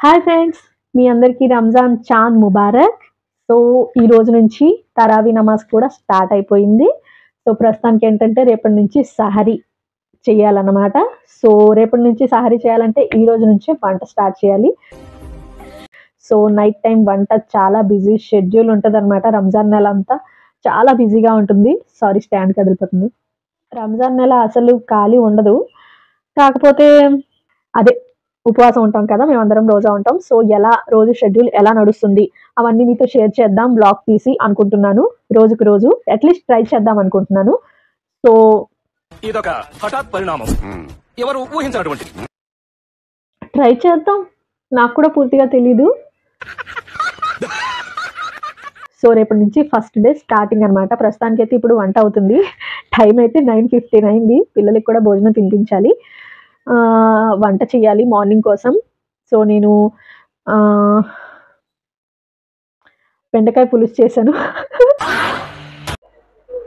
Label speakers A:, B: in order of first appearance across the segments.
A: Hi friends, మీ అందరికీ Ramzan Chand Mubarak. So ఈ రోజు నుంచి తరావీ నమాజ్ కూడా స్టార్ట్ అయిపోయింది. సో ప్రస్తుతానికి ఏంటంటే రేపటి నుంచి సహరీ చేయాలన్నమాట. సో రేపటి నుంచి సహరీ చేయాలంటే ఈ రోజు నుంచే వంట స్టార్ట్ చేయాలి. సో నైట్ టైం వంట చాలా బిజీ షెడ్యూల్ ఉంటుందన్నమాట. రంజాన్ నెల అంతా చాలా బిజీగా ఉంటుంది. Sorry, stand కదిలిపోతుంది. రంజాన్ నెల అసలు ఖాళీ ఉండదు. కాకపోతే అదే ఉపవాసం ఉంటాం కదా, మేమందరం రోజా ఉంటాం. సో ఎలా రోజు షెడ్యూల్ ఎలా నడుస్తుంది అవన్నీ మీతో షేర్ చేద్దాం బ్లాగ్ తీసి అనుకుంటున్నాను. రోజుకు రోజు అట్లీస్ట్ ట్రై చేద్దాం అనుకుంటున్నాను. సో
B: ఇదొక హఠాత్ పరిణామం, ఎవరు ఊహించినటువంటిది.
A: ట్రై చేద్దాం, నాకు కూడా పూర్తిగా తెలీదు. సో రేపటి నుంచి ఫస్ట్ డే స్టార్టింగ్ అనమాట. ప్రస్తుతానికి అయితే ఇప్పుడు వంట అవుతుంది. టైం అయితే 9:15 అయింది. పిల్లలకి కూడా భోజనం తినిపించాలి, వంట చేయాలి మార్నింగ్ కోసం. సో నేను బెండకాయ పులుసు చేశాను.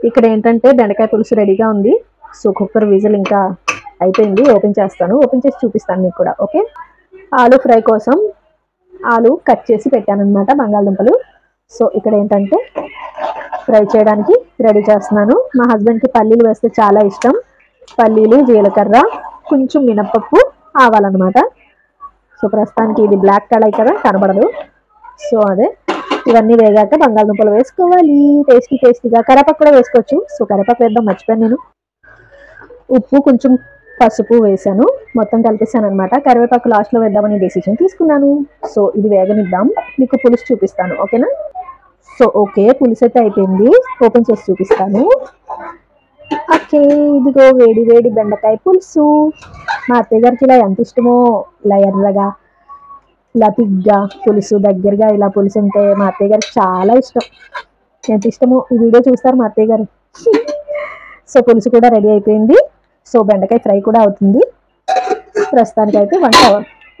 A: ఇక్కడ ఏంటంటే బెండకాయ పులుసు రెడీగా ఉంది. సో కుక్కర్ విజిల్ ఇంకా అయిపోయింది. ఓపెన్ చేస్తాను, ఓపెన్ చేసి చూపిస్తాను మీకు కూడా. ఓకే, ఆలు ఫ్రై కోసం ఆలు కట్ చేసి పెట్టాను అనమాట, బంగాళదుంపలు. సో ఇక్కడ ఏంటంటే ఫ్రై చేయడానికి రెడీ చేస్తున్నాను. మా హస్బెండ్కి పల్లీలు వేస్తే చాలా ఇష్టం. పల్లీలు, జీలకర్ర, కొంచెం మినప్పప్పు, ఆవాలన్నమాట. సో ప్రస్తుతానికి ఇది బ్లాక్ కలర్ కదా, కనబడదు. సో అదే ఇవన్నీ వేగాక బంగాళదుంపలు వేసుకోవాలి. టేస్టీగా కరివేపాకు కూడా వేసుకోవచ్చు. సో కరివేపాకు వేద్దాం, మర్చిపోయాను నేను. ఉప్పు, కొంచెం పసుపు వేసాను, మొత్తం కలిపేసాను అనమాట. కరివేపాకు లాస్ట్లో వేద్దామని డెసిషన్ తీసుకున్నాను. సో ఇది వేగనిద్దాం, మీకు పులుసు చూపిస్తాను. ఓకేనా? సో ఓకే, పులుసు అయితే అయిపోయింది. ఓపెన్ చేసి చూపిస్తాను. ఓకే, ఇదిగో వేడి వేడి బెండకాయ పులుసు. మా అత్తయ్య గారికి ఇలా ఎంత ఇష్టమో, ఇలా ఎర్రగా, ఇలా తిగ్గా పులుసు, దగ్గరగా ఇలా పులుసు ఉంటే మా అత్తయ్య గారికి చాలా ఇష్టం. ఎంత ఇష్టమో ఈ వీడియో చూస్తారు మా అత్తయ్య గారు. సో పులుసు కూడా రెడీ అయిపోయింది. సో బెండకాయ ఫ్రై కూడా అవుతుంది. ప్రస్తుతానికి అయితే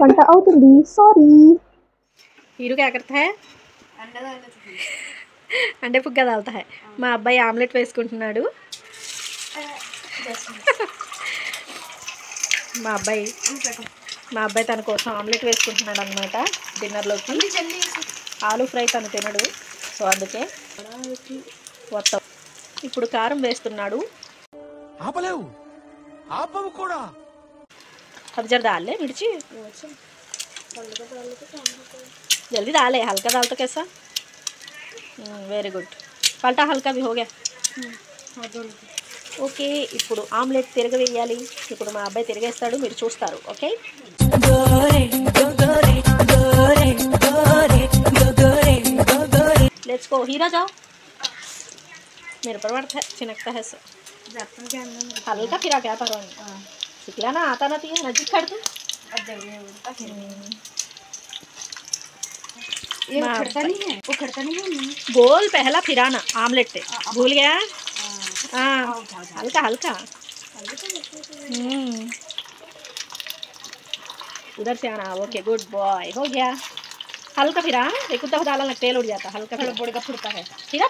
A: వంట అవుతుంది. సారీ,
C: हीरू क्या करता है? अंडे फुग्गा डालता है. మా అబ్బాయి ఆమ్లెట్ వేసుకుంటున్నాడు. మా అబ్బాయి తన కోసం ఆమ్లెట్ వేసుకుంటున్నాడు అనమాట డిన్నర్లోకి. ఆలు ఫ్రై తను తినడు, సో అందుకే మొత్తం. ఇప్పుడు కారం వేస్తున్నాడు. अब जरा डाल ले मिर्ची, जल्दी डाले, हल्का डाल तो कैसा. वेरी गुड, पलटा हल्का भी हो गया. ఓకే, ఇప్పుడు ఆమ్లెట్ తిరగవేయాలి. ఇప్పుడు మా అబ్బాయి తిరిగేస్తాడు, మీరు చూస్తారు. Okay, let's go. हीरा जाओ, मेरे पर बढ़ता है, चिनकता है सर. हल्का फिरा क्या परवाना, सिखला ना, आता ना तो ये नजीक खड़ तू.
D: ये खड़ता नहीं है, वो खड़ता नहीं है.
C: गोल पहला फिराना आमलेट पे, भूल गया. हाँ, हल्का हल्का. उधर से आना. ओके, गुड बॉय, हो गया. हल्का फिरा, एक उतना डालने लग तेल उड़ जाता. हल्का फिरा, बड़े का फुड़ता है. फिरा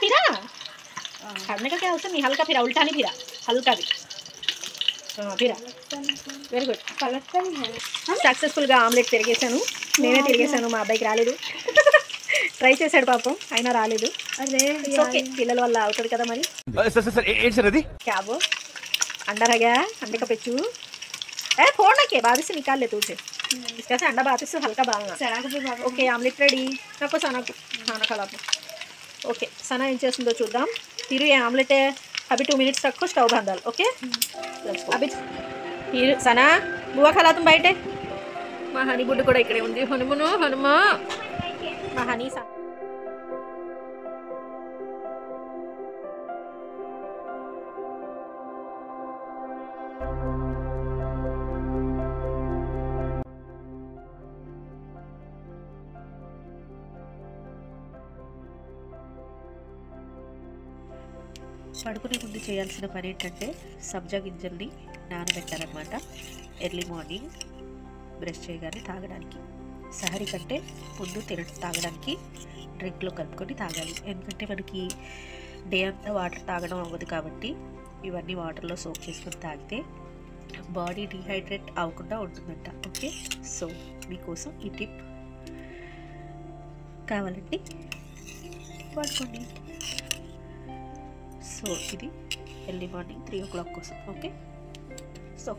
C: खड़ने का क्या होता नहीं, हल्का फिरा, उल्टा नहीं फिरा, हल्का भी. हाँ फिरा, వెరీ గుడ్. సక్సెస్ఫుల్గా ఆమ్లెట్ తిరిగేసాను. నేనే తిరిగేసాను, మా అబ్బాయికి రాలేదు. ట్రై చేశాడు పాపం, అయినా రాలేదు. అదే ఓకే, పిల్లల వల్ల అవుతుంది కదా మరి. క్యాబ్ अंडा रह गया, अंडे का पिच्चू फोड़ना के बाद से निकाल ले तुझे. इसका से अंडा बात से हल्का बालना. Okay, omelette ready. నాకు సనాకు खाना खा लो. ఓకే, సనా ఏం చేస్తుందో చూద్దాం. फिर ये आमलेट है, अभी 2 मिनट्स रखो, स्टव बांधाल. ओके, अभी फिर सना बुआ खा ला तुम बैठे. మా హనీ బుడ్డు కూడా ఇక్కడే ఉంది. హనుమా మా హనీ సా. పడుకునే ముందు చేయాల్సిన పని ఏంటంటే సబ్జా గింజల్ని నానబెట్టాలన్నమాట. ఎర్లీ మార్నింగ్ బ్రష్ చేయగానే తాగడానికి, సహరీ కంటే ముందు తాగడానికి డ్రింక్లో కలుపుకొని తాగాలి. ఎందుకంటే మనకి డే అంతా వాటర్ తాగడం అవ్వదు కాబట్టి ఇవన్నీ వాటర్లో సోక్ చేసుకొని తాగితే బాడీ డీహైడ్రేట్ అవ్వకుండా ఉంటుందంట. ఓకే, సో మీకోసం ఈ టిప్ కావాలంటే వాడుకోండి. సో ఇది ఎర్లీ మార్నింగ్ 3 o'clock కోసం. Okay, so